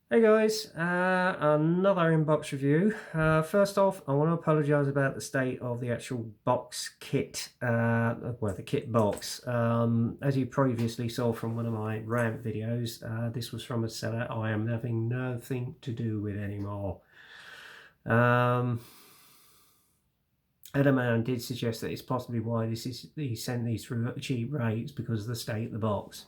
Hey guys, another inbox review. First off, I want to apologise about the state of the actual box kit, well, the kit box. As you previously saw from one of my rant videos, this was from a seller I am having nothing to do with anymore. Adam did suggest that it's possibly why he sent these through at cheap rates because of the state of the box.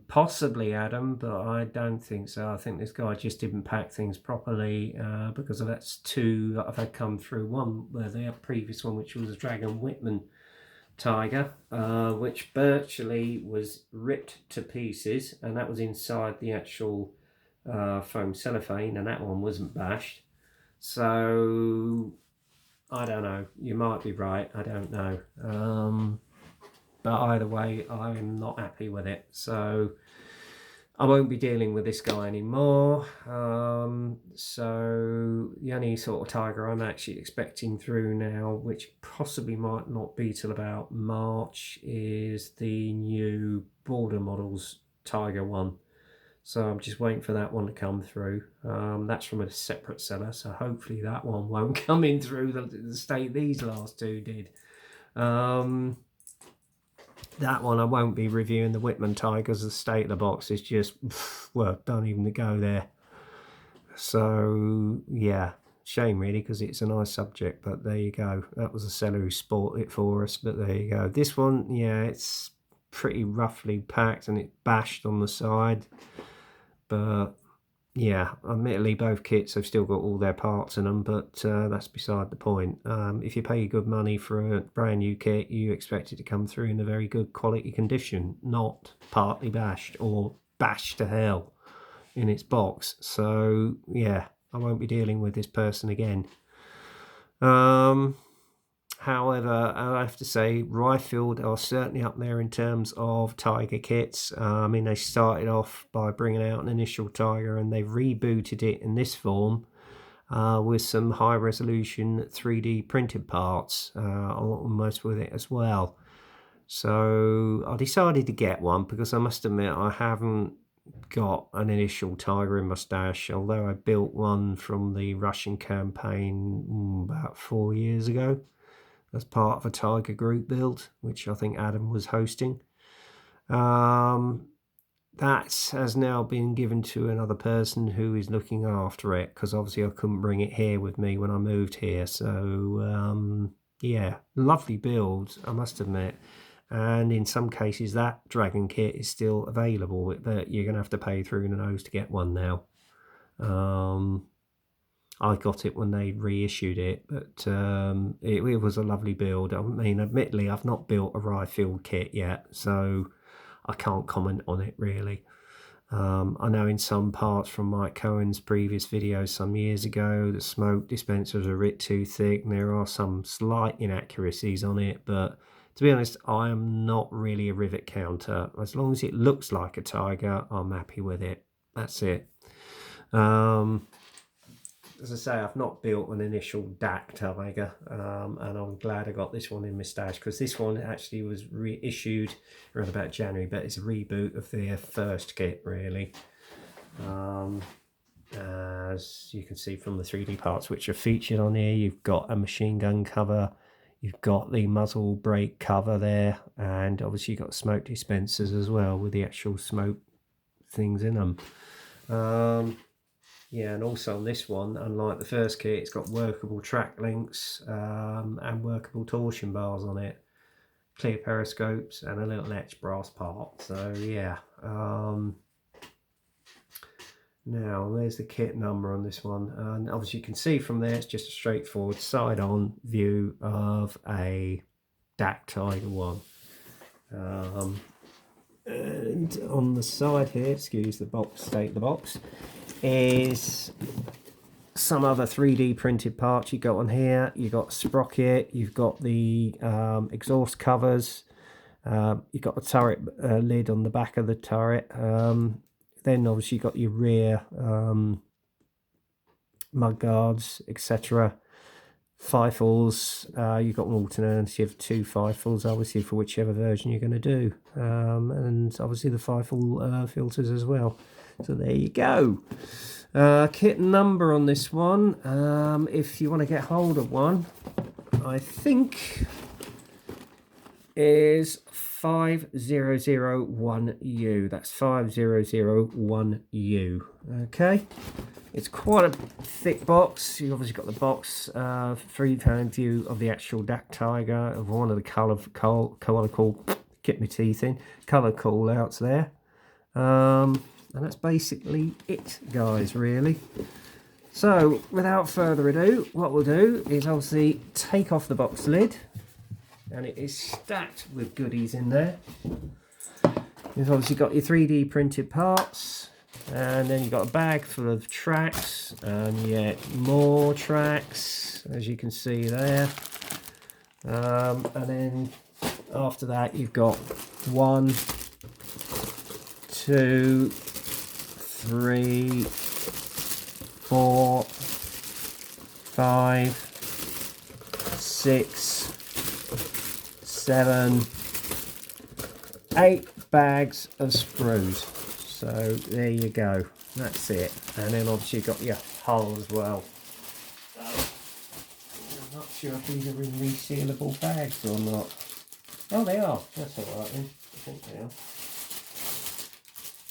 Possibly Adam, but I don't think so. I think this guy just didn't pack things properly because that's two that I've had come through. One, the previous one, which was a Dragon Whitman Tiger, which virtually was ripped to pieces, and that was inside the actual foam cellophane, and that one wasn't bashed. So I don't know. You might be right. I don't know. But either way, I'm not happy with it. So I won't be dealing with this guy anymore. So the only sort of tiger I'm actually expecting through now, which possibly might not be till about March, is the new Border Models Tiger one. So I'm just waiting for that one to come through. That's from a separate seller, so hopefully that one won't come in through the state these last two did. That one I won't be reviewing. The Whitman Tigers. The state of the box is just, well, don't even go there. So yeah, shame really, because it's a nice subject, but there you go. That was a seller who sport it for us, but there you go. This one, yeah, it's pretty roughly packed and it's bashed on the side, but yeah, admittedly both kits have still got all their parts in them, but that's beside the point. If you pay good money for a brand new kit, you expect it to come through in a very good quality condition, not partly bashed or bashed to hell in its box. So yeah, I won't be dealing with this person again. However, I have to say, Ryefield are certainly up there in terms of Tiger kits. I mean, they started off by bringing out an initial Tiger and they've rebooted it in this form with some high resolution 3D printed parts almost with it as well. So I decided to get one because I must admit I haven't got an initial Tiger in my stash, although I built one from the Russian campaign about 4 years ago as part of a Tiger group build, which I think Adam was hosting. That has now been given to another person who is looking after it, because obviously I couldn't bring it here with me when I moved here. So yeah, lovely build, I must admit. And in some cases that Dragon kit is still available, but you're going to have to pay through the nose to get one now. I got it when they reissued it, but it was a lovely build. I mean, admittedly, I've not built a Ryefield kit yet, so I can't comment on it really. I know in some parts from Mike Cohen's previous videos some years ago, the smoke dispensers are a bit too thick, and there are some slight inaccuracies on it, but to be honest, I am not really a rivet counter. As long as it looks like a Tiger, I'm happy with it. That's it. As I say, I've not built an initial DAC Tiger, and I'm glad I got this one in my stash, because this one actually was reissued around about January, but it's a reboot of their first kit really. As you can see from the 3D parts which are featured on here, you've got a machine gun cover, you've got the muzzle brake cover there, and obviously you've got smoke dispensers as well with the actual smoke things in them. Yeah, and also on this one, unlike the first kit, it's got workable track links and workable torsion bars on it, clear periscopes, and a little etched brass part. So yeah. Now, there's the kit number on this one, and obviously you can see from there it's just a straightforward side-on view of a DAC Tiger one. And on the side here, excuse the box, state of the box, is some other 3D printed parts you got on here. You've got sprocket, you've got the exhaust covers, you've got the turret lid on the back of the turret. Then obviously you've got your rear mud guards, etc. Fifles, you've got an alternative 2 fifles, obviously, for whichever version you're going to do. And obviously the fifle filters as well. So there you go. Kit number on this one, if you want to get hold of one, I think is 5001U. That's 5001U. Okay. It's quite a thick box. You've obviously got the box, 3-pound view of the actual DAC Tiger, of one of the colour get my teeth in, colour call outs there. And that's basically it, guys, really. So, without further ado, what we'll do is obviously take off the box lid. And it is stacked with goodies in there. You've obviously got your 3D printed parts. And then you've got a bag full of tracks. And yet more tracks, as you can see there. And then after that, you've got 1, 2, 3, 4, 5, 6, 7, 8 bags of sprues. So there you go, that's it. And then obviously you've got your hull as well. So, I'm not sure if these are in resealable bags or not. Oh, they are. That's alright then. I think they are.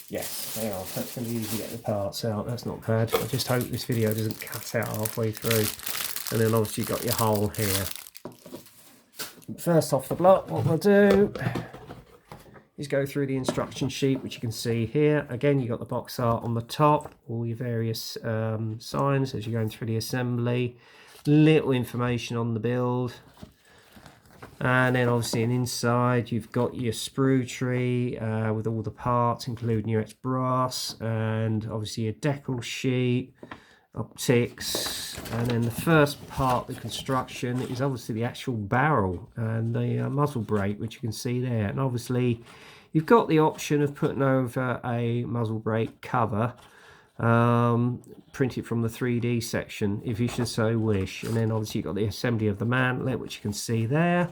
Yes, they are. That's going to be easy to get the parts out. That's not bad. I just hope this video doesn't cut out halfway through. And then obviously you've got your hull here. First off the block, what we'll do is go through the instruction sheet, which you can see here. Again, you've got the box art on the top, all your various signs as you're going through the assembly, little information on the build, and then obviously inside you've got your sprue tree with all the parts, including your brass, and obviously your decal sheet, optics, and then the first part of the construction is obviously the actual barrel and the muzzle brake, which you can see there. And obviously you've got the option of putting over a muzzle brake cover, printed from the 3D section if you should so wish. And then obviously you've got the assembly of the mantlet, which you can see there,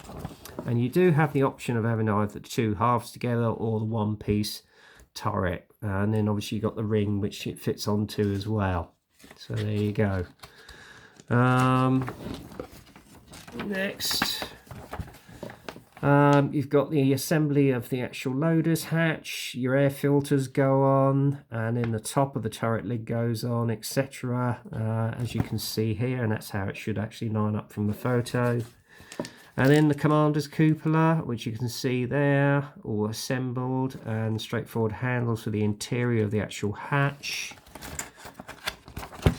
and you do have the option of having either the 2 halves together or the 1-piece turret. And then obviously you've got the ring, which it fits onto as well. So there you go. Next, you've got the assembly of the actual loader's hatch. Your air filters go on, and then the top of the turret lid goes on, etc. As you can see here, and that's how it should actually line up from the photo. And then the commander's cupola, which you can see there, all assembled, and straightforward handles for the interior of the actual hatch.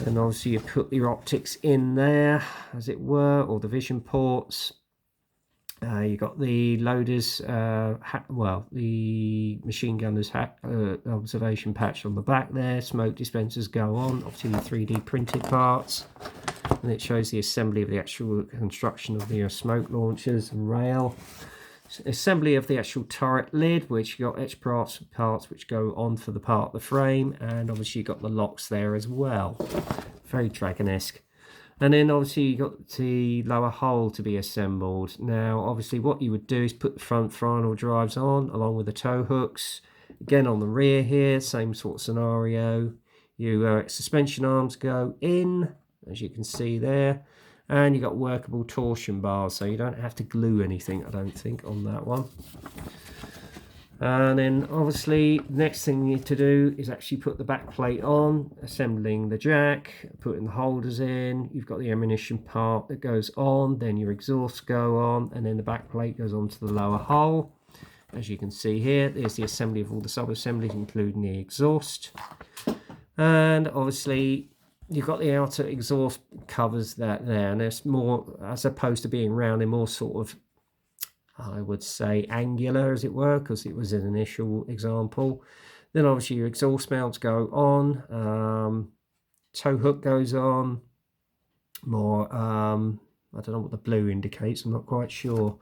And obviously you put your optics in there, as it were, or the vision ports. You got the loaders, the machine gunner's observation patch on the back there. Smoke dispensers go on, obviously the 3D printed parts. And it shows the assembly of the actual construction of the smoke launchers and rail. Assembly of the actual turret lid, which you got etched parts which go on for the part of the frame, and obviously you got the locks there as well. Very Dragon-esque. And then obviously you got the lower hull to be assembled. Now obviously what you would do is put the front final drives on along with the tow hooks. Again on the rear here, same sort of scenario. Your suspension arms go in, as you can see there. And you've got workable torsion bars, so you don't have to glue anything, I don't think, on that one. And then obviously next thing you need to do is actually put the back plate on, assembling the jack, putting the holders in. You've got the ammunition part that goes on, then your exhausts go on, and then the back plate goes onto the lower hull. As you can see here, there's the assembly of all the sub-assemblies, including the exhaust. And obviously you've got the outer exhaust covers that there, and it's more, as opposed to being round, they're more sort of, I would say, angular, as it were, because it was an initial example. Then obviously your exhaust mounts go on, tow hook goes on, more, I don't know what the blue indicates, I'm not quite sure.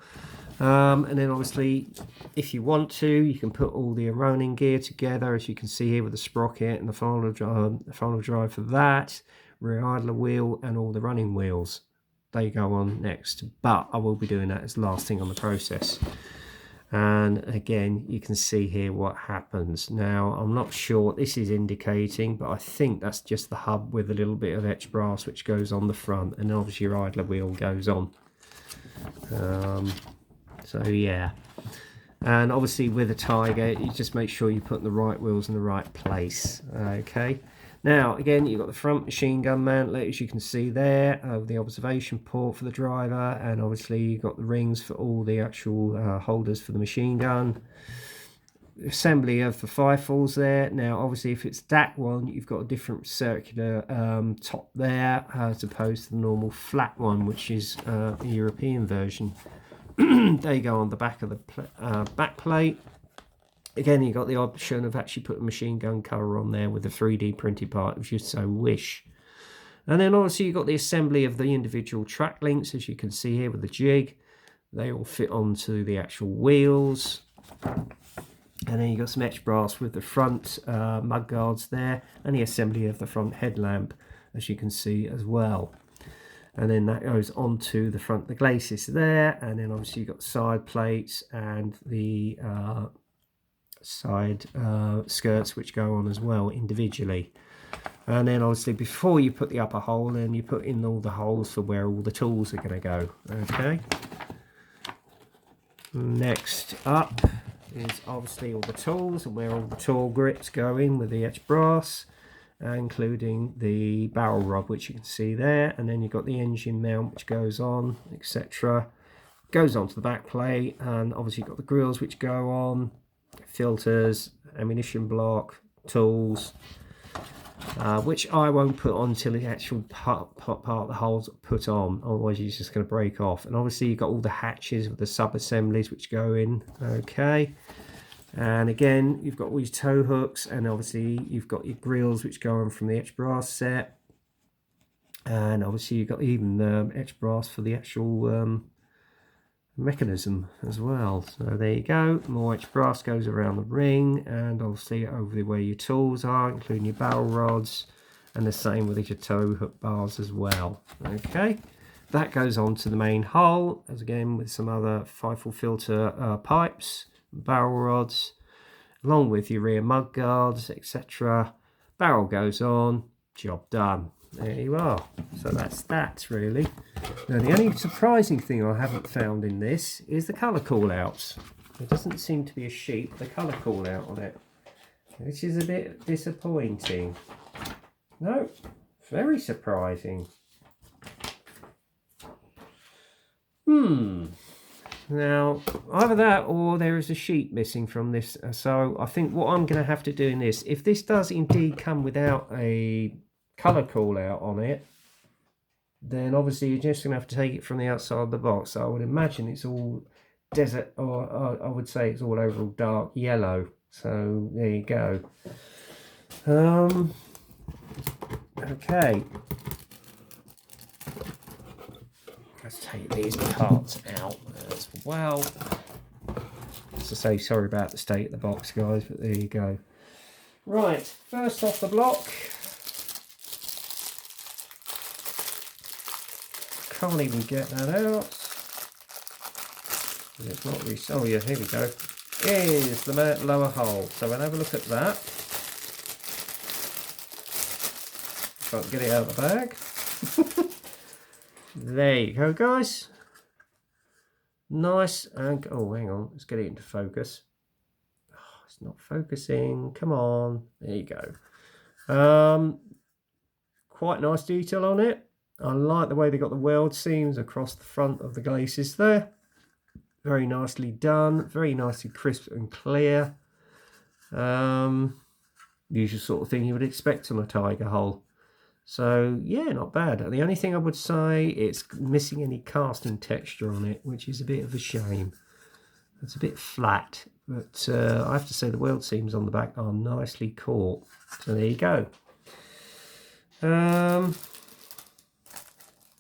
And then obviously, if you want to, you can put all the Ronin gear together, as you can see here with the sprocket and the final drive for that, rear idler wheel, and all the running wheels. They go on next, but I will be doing that as the last thing on the process. And again, you can see here what happens. Now, I'm not sure what this is indicating, but I think that's just the hub with a little bit of etched brass which goes on the front, and obviously your idler wheel goes on. So yeah, and obviously with a Tiger, you just make sure you put the right wheels in the right place. Okay. Now, again, you've got the front machine gun mantlet, as you can see there, the observation port for the driver, and obviously you've got the rings for all the actual holders for the machine gun. Assembly of the firefalls there. Now, obviously, if it's that one, you've got a different circular top there, as opposed to the normal flat one, which is the European version. They go on the back of the back plate. Again, you've got the option of actually putting a machine gun cover on there with a 3D printed part if you so wish. And then obviously you've got the assembly of the individual track links, as you can see here with the jig. They all fit onto the actual wheels. And then you've got some etched brass with the front mud guards there, and the assembly of the front headlamp, as you can see as well. And then that goes onto the front of the glacis there, and then obviously you've got side plates and the side skirts which go on as well individually. And then obviously before you put the upper hole in, you put in all the holes for where all the tools are going to go. Okay. Next up is obviously all the tools and where all the tool grips go in with the etched brass, including the barrel rod, which you can see there. And then you've got the engine mount which goes on, etc. Goes onto the back plate, and obviously you've got the grills which go on, filters, ammunition block, tools, which I won't put on until the actual part of the holes are put on, otherwise you're just going to break off. And obviously you've got all the hatches with the sub assemblies which go in. Okay, and again you've got all these tow hooks, and obviously you've got your grills which go on from the etched brass set, and obviously you've got even etched brass for the actual mechanism as well. So there you go, more etched brass goes around the ring, and obviously over where your tools are, including your barrel rods, and the same with your tow hook bars as well. Okay, that goes on to the main hull, as again with some other firefall filter pipes, barrel rods, along with your rear mud guards, etc. Barrel goes on, job done. There you are. So that's that really. Now the only surprising thing I haven't found in this is the colour call-outs. There doesn't seem to be a sheet with a colour call-out on it, which is a bit disappointing. No, very surprising. Now, either that or there is a sheet missing from this. So I think what I'm going to have to do in this, if this does indeed come without a colour call out on it, then obviously you're just going to have to take it from the outside of the box. So I would imagine it's all desert, or I would say it's all overall dark yellow. So there you go. Okay, let's take these parts out as well. As I say, sorry about the state of the box, guys, but there you go. Right, first off the block, can't even get that out. It's not really. Oh yeah, here we go. Is the lower hole. So we'll have a look at that. If I can get it out of the bag. There you go, guys. Nice and oh, hang on. Let's get it into focus. Oh, it's not focusing. Come on. There you go. Quite nice detail on it. I like the way they got the weld seams across the front of the glacis there. Very nicely done, very nicely crisp and clear. Usual sort of thing you would expect on a Tiger hull. So yeah, not bad. The only thing I would say, it's missing any casting texture on it, which is a bit of a shame. It's a bit flat, but I have to say the weld seams on the back are nicely caught. So there you go.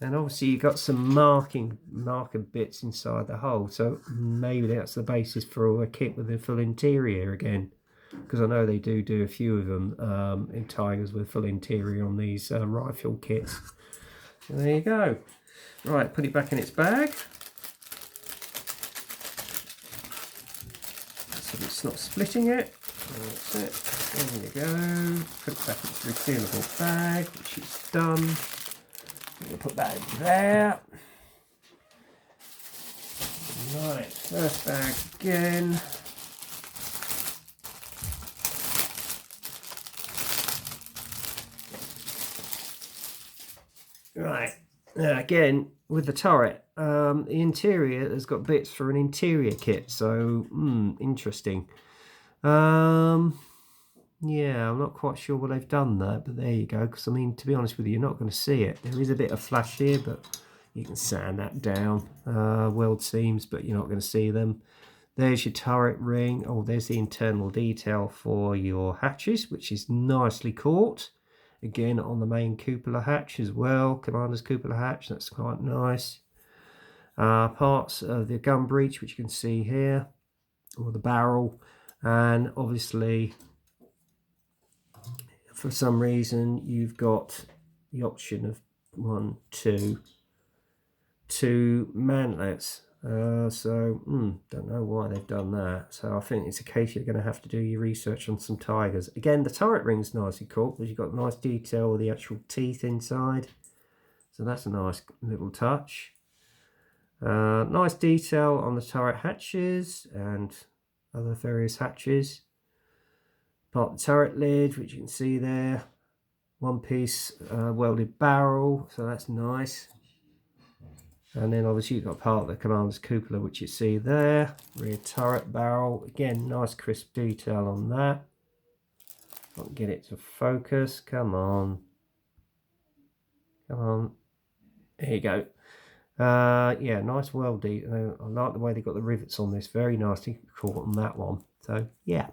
And obviously you've got some marker bits inside the hull, so maybe that's the basis for a kit with a full interior again, because I know they do a few of them in Tigers with full interior on these Ryefield kits. So there you go. Right, put it back in its bag. it's not splitting it. That's it. There you go. Put it back into the refillable bag, which is done. I'm going to put that in there. Right, first bag again. Right, now again with the turret, the interior has got bits for an interior kit, so interesting. Yeah, I'm not quite sure what they've done there, but there you go. Because I mean, to be honest with you, you're not going to see it. There is a bit of flash here, but you can sand that down. Weld seams, but you're not going to see them. There's your turret ring. Oh, there's the internal detail for your hatches, which is nicely caught. Again, on the main cupola hatch as well. Commander's cupola hatch, that's quite nice. Parts of the gun breech, which you can see here, or the barrel. And obviously, for some reason, you've got the option of two mantlets. Don't know why they've done that. So I think it's a case you're going to have to do your research on some tigers. Again, the turret ring's nicely caught because you've got nice detail with the actual teeth inside. So that's a nice little touch. Nice detail on the turret hatches and other various hatches. Part of the turret lid, which you can see there. One piece welded barrel, so that's nice. And then obviously you've got part of the commander's cupola, which you see there. Rear turret barrel. Again, nice crisp detail on that. Can't get it to focus. Come on. Come on. There you go. Yeah, nice weld detail. I like the way they got the rivets on this. Very nicely caught on that one. So, yeah.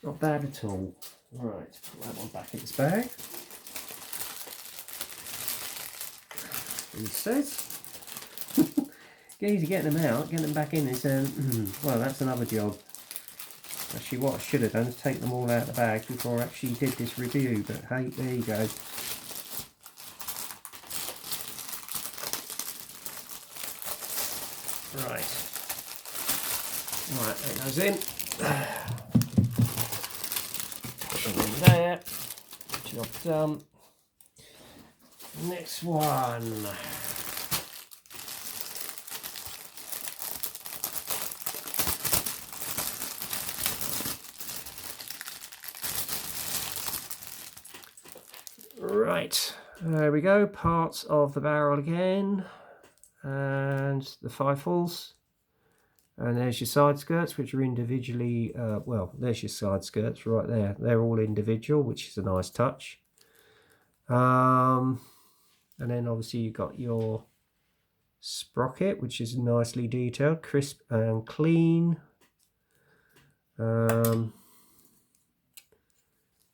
Not bad at all. Right, put that one back in its bag. Instead. Easy getting them out, getting them back in is, well, that's another job. Actually, what I should have done is take them all out of the bag before I actually did this review, but hey, there you go. Right, that goes in. Put them in there. Job done. Next one. Right, there we go, parts of the barrel again, and the fifles, and there's your side skirts, which are individually, well, there's your side skirts right there, they're all individual, which is a nice touch. And then obviously you've got your sprocket, which is nicely detailed, crisp and clean.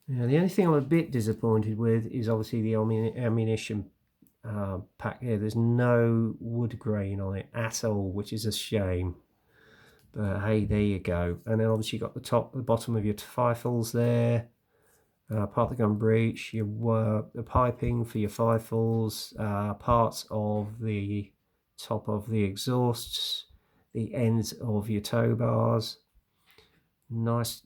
Yeah, the only thing I'm a bit disappointed with is obviously the ammunition pack here. There's no wood grain on it at all, which is a shame. But hey, there you go. And then obviously you've got the bottom of your fifles there. Part of the gun breech, the piping for your fifles, parts of the top of the exhausts, the ends of your tow bars. Nice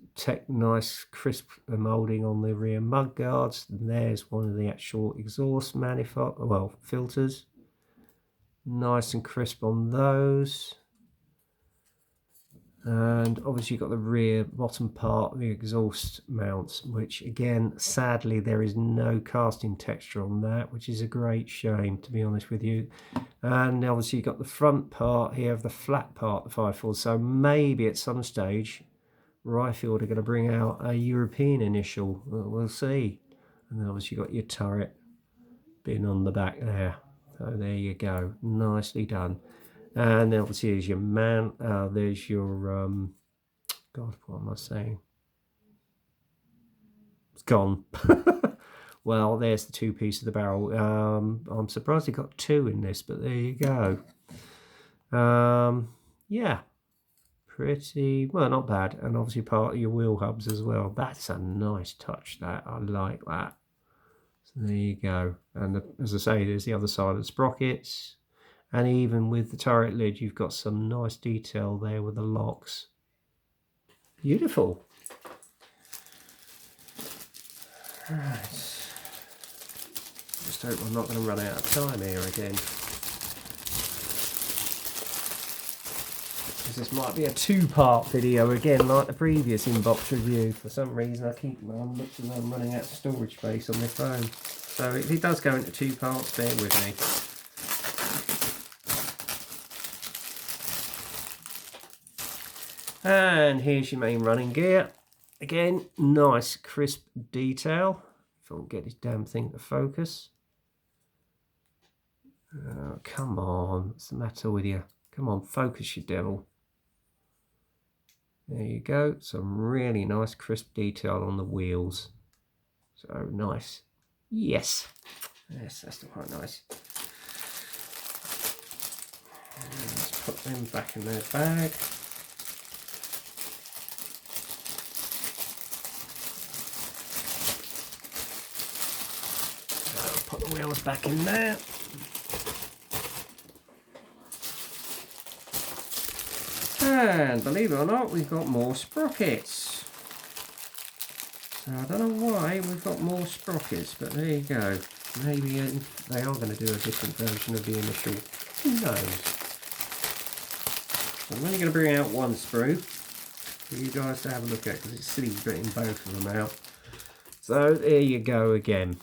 crisp moulding on the rear mud guards. And there's one of the actual exhaust manifold, well, filters. Nice and crisp on those. And obviously you've got the rear bottom part of the exhaust mounts, which again, sadly, there is no casting texture on that, which is a great shame, to be honest with you. And obviously you've got the front part here of the flat part of the 5.4. So maybe at some stage, Ryefield are going to bring out a European initial. We'll see. And then obviously you've got your turret being on the back there. So there you go. Nicely done. And then obviously there's your there's your, God, what am I saying? It's gone. Well, there's the two pieces of the barrel. I'm surprised they got two in this, but there you go. Yeah. Pretty, well, not bad. And obviously part of your wheel hubs as well. That's a nice touch, that. I like that. So there you go. And as I say, there's the other side of the sprockets. And even with the turret lid, you've got some nice detail there with the locks. Beautiful. Right. Just hope I'm not going to run out of time here again. This might be a two-part video again, like the previous inbox review. For some reason, I'm running out of storage space on my phone. So if it does go into two parts, bear with me. And here's your main running gear. Again, nice crisp detail. If I can get this damn thing to focus. Oh, come on, what's the matter with you? Come on, focus, you devil. There you go, some really nice crisp detail on the wheels. So nice. Yes, that's quite nice. And let's put them back in their bag. So put the wheels back in there. And believe it or not, we've got more sprockets. So I don't know why we've got more sprockets, but there you go. Maybe they are going to do a different version of the initial. Who knows? So I'm only going to bring out one sprue for you guys to have a look at, because it's silly putting both of them out. So there you go again.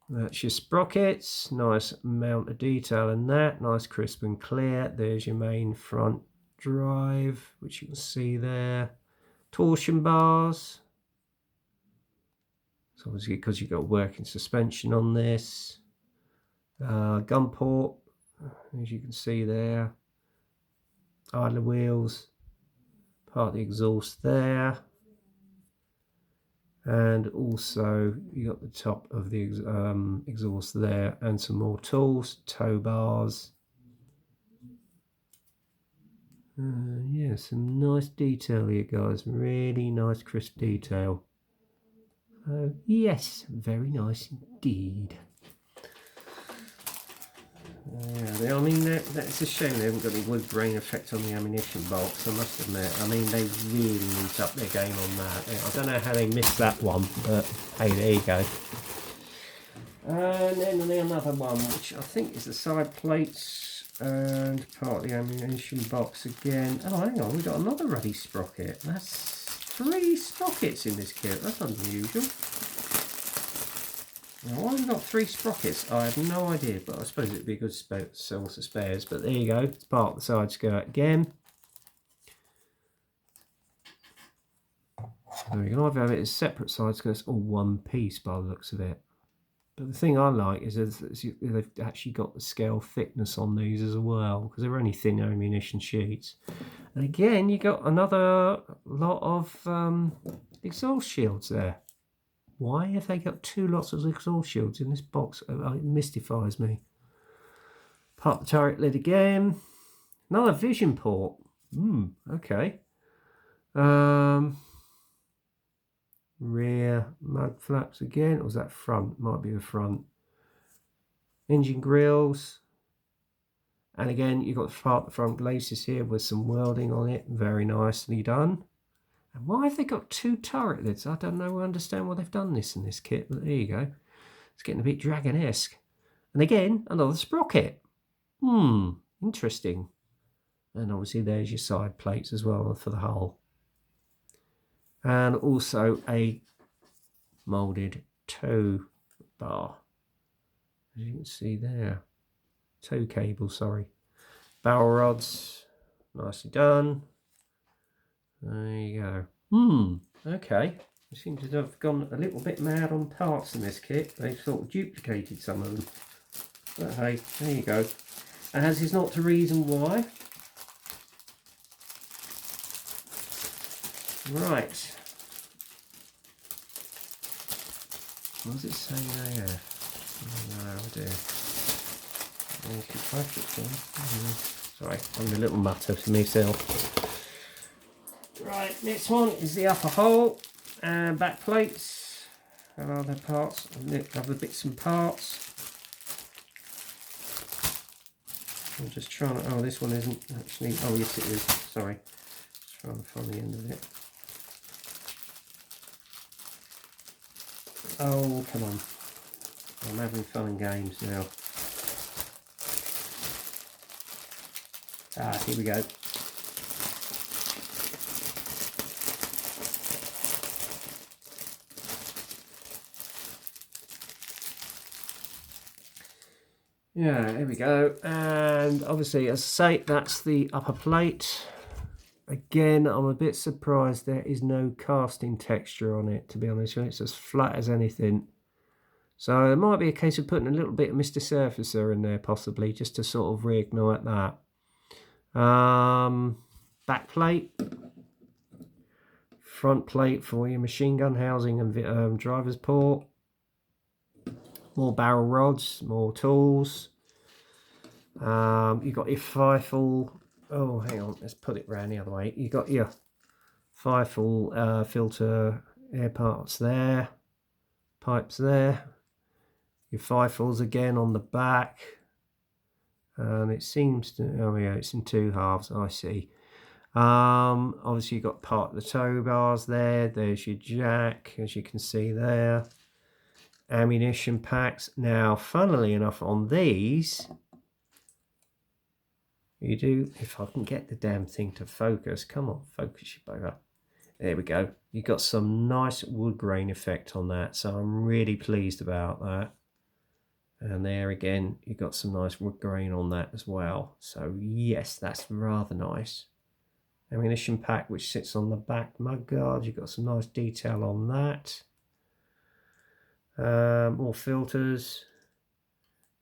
That's your sprockets, nice amount of detail in that, nice crisp and clear. There's your main front drive, which you can see there. Torsion bars. So obviously because you've got working suspension on this. Gun port, as you can see there. Idler wheels, part of the exhaust there. And also you got the top of the exhaust there, and some more tools, tow bars. Yeah, some nice detail here, guys. Really nice crisp detail. Yes, very nice indeed. Yeah, I mean, that's a shame they haven't got any wood grain effect on the ammunition box, I must admit. I mean, they really need to up their game on that. I don't know how they missed that one, but hey, there you go. And then another one, which I think is the side plates and part of the ammunition box again. Oh, hang on, we've got another ruddy sprocket. That's 3 sprockets in this kit. That's unusual. Now, why have we got 3 sprockets? I have no idea, but I suppose it'd be a good source of spares. But there you go, it's part of the side skirt again. So you can either have it as separate side skirts or one piece by the looks of it. But the thing I like is they've actually got the scale thickness on these as well, because they're only thin ammunition sheets. And again, you got another lot of exhaust shields there. Why have they got 2 lots of exhaust shields in this box? It mystifies me. Part the turret lid again. Another vision port. Okay. Rear mud flaps again. Or was that front? Might be the front. Engine grills. And again, you've got the front glacis here with some welding on it. Very nicely done. And why have they got 2 turret lids? I don't know. I understand why they've done this in this kit, but there you go. It's getting a bit Dragon-esque. And again, another sprocket. Interesting. And obviously there's your side plates as well for the hull. And also a moulded tow bar. As you can see there. Tow cable, sorry. Barrel rods. Nicely done. There you go. Okay. They seem to have gone a little bit mad on parts in this kit. They've sort of duplicated some of them. But hey, there you go. As is not the reason why. Right. What does it say there? Oh dear. Sorry, I'm a little mutter for myself. Right, next one is the upper hull and back plates and other parts, other bits and parts. I'm just trying to, oh, this one isn't actually, oh yes it is, sorry. Just trying to find the end of it. Oh, come on. I'm having fun and games now. Ah, here we go. Yeah, there we go. And obviously, as I say, that's the upper plate. Again, I'm a bit surprised there is no casting texture on it, to be honest with you. It's as flat as anything. So it might be a case of putting a little bit of Mr. Surfacer in there, possibly, just to sort of reignite that. Back plate. Front plate for your machine gun housing and driver's port. More barrel rods, more tools. You've got your Ryefield. Oh, hang on, let's put it round the other way. You've got your Ryefield filter air parts there, pipes there. Your Ryefields again on the back. And it seems to, oh yeah, it's in two halves, I see. Obviously you've got part of the tow bars there. There's your jack, as you can see there. Ammunition packs. Now, funnily enough, on these, you do, if I can get the damn thing to focus. Come on, focus you bugger. There we go. You've got some nice wood grain effect on that, so I'm really pleased about that. And there again, you've got some nice wood grain on that as well. So yes, that's rather nice. Ammunition pack, which sits on the back mudguard. You've got some nice detail on that. More filters.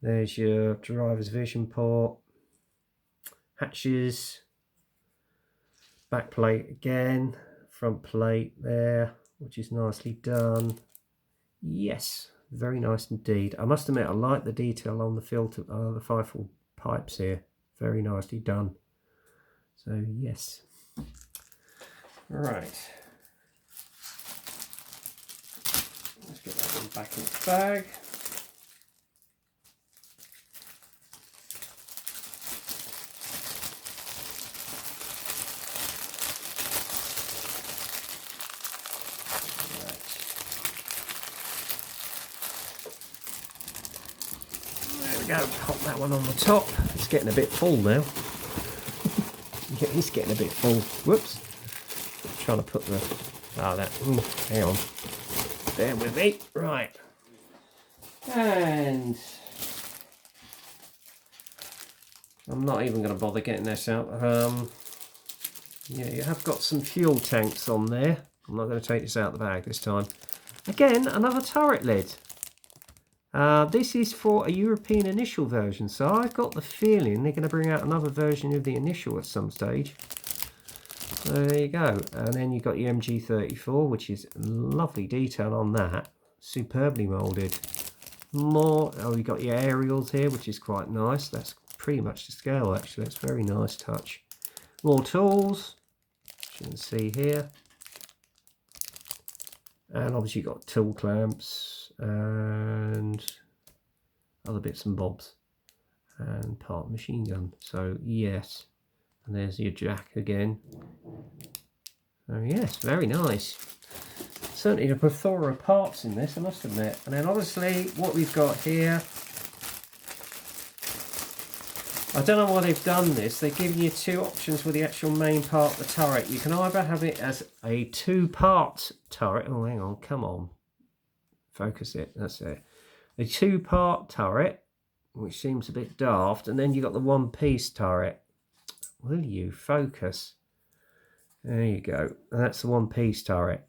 There's your driver's vision port. Hatches. Back plate again. Front plate there, which is nicely done. Yes, very nice indeed. I must admit, I like the detail on the filter, the Ryefield pipes here. Very nicely done. So yes. Right. Let's get that one back in its bag. There we go, pop that one on the top. It's getting a bit full now. Yeah, it's getting a bit full. Whoops. I'm trying to put the, hang on. Bear with me. Right. And I'm not even going to bother getting this out. Yeah, you have got some fuel tanks on there. I'm not going to take this out of the bag this time. Again, another turret lid. This is for a European initial version, so I've got the feeling they're going to bring out another version of the initial at some stage. So there you go. And then you've got your MG34, which is lovely detail on that. Superbly moulded. More, oh, you've got your aerials here, which is quite nice. That's pretty much the scale, actually. That's a very nice touch. More tools, as you can see here. And obviously you've got tool clamps and other bits and bobs. And part machine gun. So, yes. And there's your jack again. Oh yes, very nice. Certainly a plethora of parts in this, I must admit. And then obviously what we've got here, I don't know why they've done this. They've given you two options with the actual main part of the turret. You can either have it as a two-part turret. Oh, hang on, come on. Focus it, that's it. A two-part turret, which seems a bit daft. And then you've got the one-piece turret. Will you focus? There you go. And that's the one-piece turret.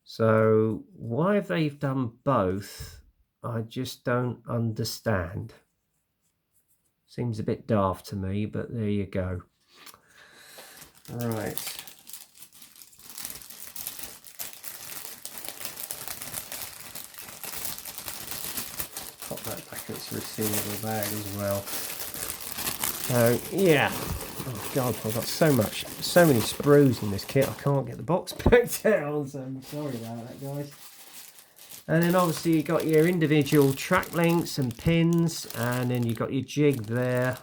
So why have they done both? I just don't understand. Seems a bit daft to me, but there you go. Right. Pop that back in its resealable bag as well. So yeah, oh god, I've got so many sprues in this kit, I can't get the box back down, so I'm sorry about that, guys. And then obviously you've got your individual track links and pins, and then you've got your jig there.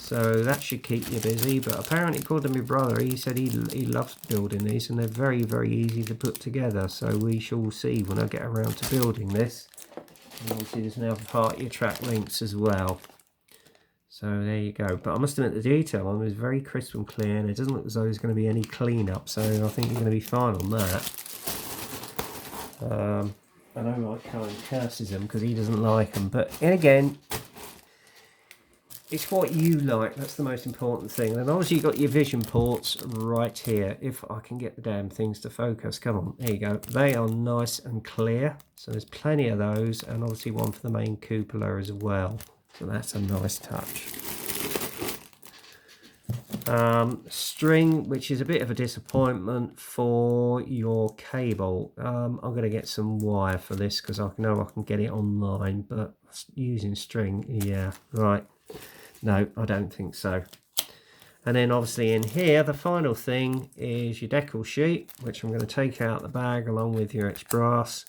So that should keep you busy. But apparently, according to my brother, he said he loves building these, and they're very, very easy to put together. So we shall see when I get around to building this. And obviously there's another part of your track links as well. So there you go. But I must admit the detail on it is very crisp and clear, and it doesn't look as though there's going to be any cleanup. So I think you're going to be fine on that. I know my Cohen curses them because he doesn't like them. But again, it's what you like. That's the most important thing. And obviously you've got your vision ports right here. If I can get the damn things to focus. Come on. There you go. They are nice and clear. So there's plenty of those. And obviously one for the main cupola as well. So that's a nice touch. String, which is a bit of a disappointment for your cable. I'm going to get some wire for this because I know I can get it online. But using string, yeah, right. No, I don't think so. And then obviously in here, the final thing is your decal sheet, which I'm going to take out the bag along with your X-brass,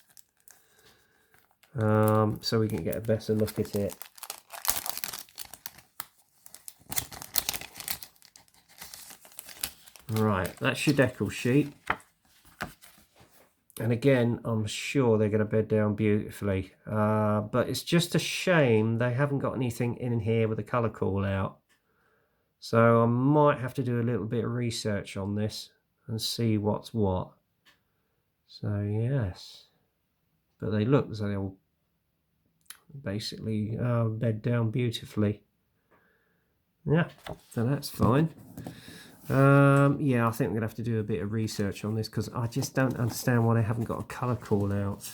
so we can get a better look at it. Right, that's your decal sheet. And again, I'm sure they're going to bed down beautifully. But it's just a shame they haven't got anything in here with a colour call out. So I might have to do a little bit of research on this and see what's what. So yes. But they look as though they'll basically bed down beautifully. Yeah, so that's fine. Yeah, I think I'm going to have to do a bit of research on this because I just don't understand why they haven't got a colour call out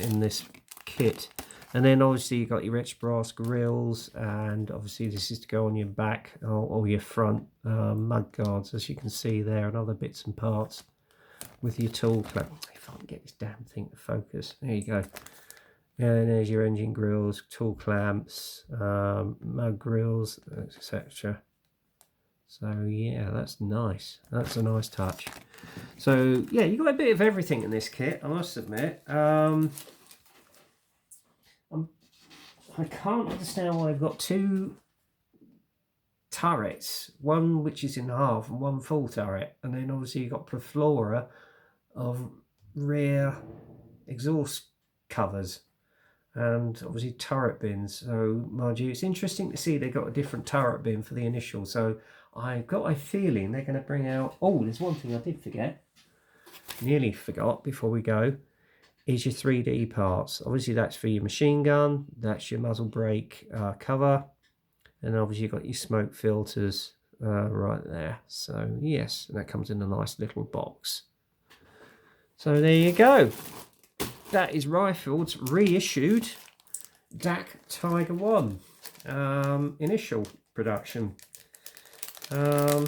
in this kit. And then obviously you've got your X-brass grills, and obviously this is to go on your back or your front mud guards, as you can see there, and other bits and parts with your tool clamp. If I can get this damn thing to focus. There you go. And there's your engine grills, tool clamps, mud grills, etc. So yeah, that's nice. That's a nice touch. So yeah, you got a bit of everything in this kit, I must admit. I can't understand why I've got two turrets, one which is in half and one full turret, and then obviously you've got plethora of rear exhaust covers and obviously turret bins. So mind you, it's interesting to see they got a different turret bin for the initial. So I've got a feeling they're going to bring out... Oh, there's one thing I did forget. Nearly forgot before we go. Is your 3D parts. Obviously that's for your machine gun. That's your muzzle brake cover. And obviously you've got your smoke filters right there. So yes, and that comes in a nice little box. So there you go. That is Ryefield's reissued DAC Tiger 1 initial production. I'm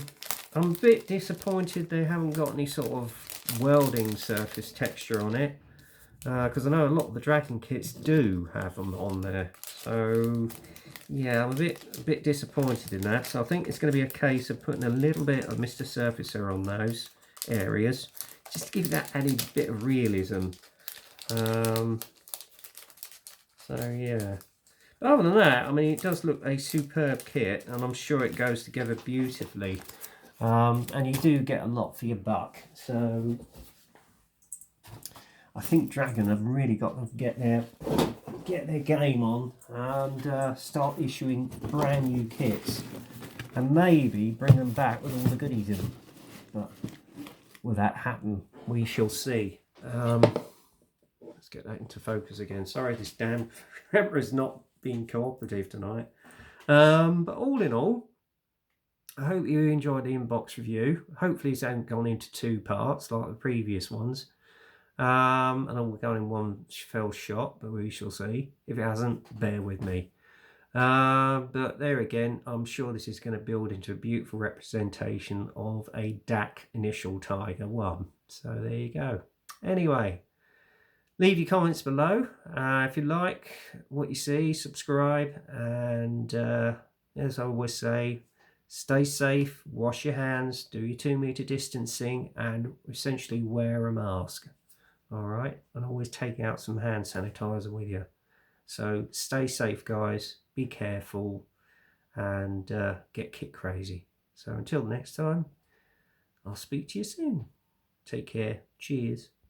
a bit disappointed they haven't got any sort of welding surface texture on it, because I know a lot of the Dragon kits do have them on there. So yeah, I'm a bit disappointed in that. So I think it's going to be a case of putting a little bit of Mr. Surfacer on those areas, just to give that added bit of realism. So yeah, but other than that, I mean, it does look a superb kit, and I'm sure it goes together beautifully. And you do get a lot for your buck. So I think Dragon have really got to get their game on and start issuing brand new kits, and maybe bring them back with all the goodies in them. But will that happen? We shall see. Let's get that into focus again. Sorry, this damn camera's not being cooperative tonight. But all in all, I hope you enjoyed the inbox review. Hopefully it's hasn't gone into two parts like the previous ones. And we'll go in one fell shot, but we shall see. If it hasn't, bear with me. But there again, I'm sure this is going to build into a beautiful representation of a DAC initial Tiger 1. So there you go. Anyway, leave your comments below. If you like what you see, subscribe, and as I always say, stay safe, wash your hands, do your 2-meter distancing, and essentially wear a mask. All right, and always take out some hand sanitizer with you. So stay safe, guys. Be careful, and get kit crazy. So until next time, I'll speak to you soon. Take care. Cheers.